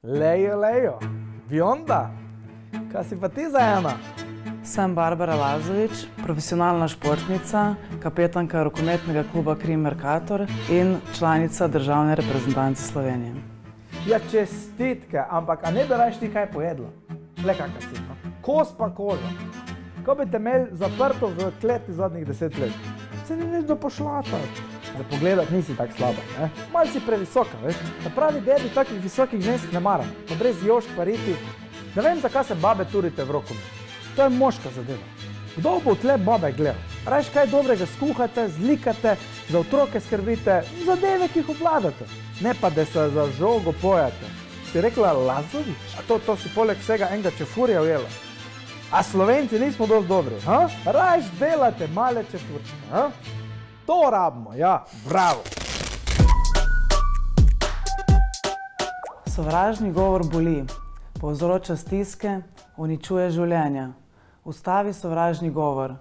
Lejo, Bionda, kaj si pa ti za ena? Sem Barbara Lazović, profesionalna športnica, kapetanka rokometnega kluba Krim Mercator in članica državne reprezentance Slovenije. Ja, čestitke, ampak a ne bi rajš ti kaj pojedla? Le kakaj si, no? Kos pa koža. Ko bi te imeli zaprto v kleti zadnjih 10 let? Se ni nič do pošlatati. Za pogledat nisi tak slaba, ne? Malo si previsoka, veš? Na pravi dedi takih visokih žensk ne maram. Pa brez jošk pa riti. Ne vem, zakaj se babe turite v rokomet. To je moška zadeva. Kdo bo tle babe gledal? Rajš kaj dobrega skuhate, zlikate, za otroke skrbite, zadeve, ki jih obvladate. Ne pa, da se za žogo pojate. Si rekla Lazović? A to si poleg vsega enega čefurja ujela. A Slovenci nismo dosti dobri, ha? Rajš delate male čefurčke, ha? To rabimo, ja, bravo. Sovražni govor boli, povzroča stiske, uničuje življenja. Ustavi sovražni govor.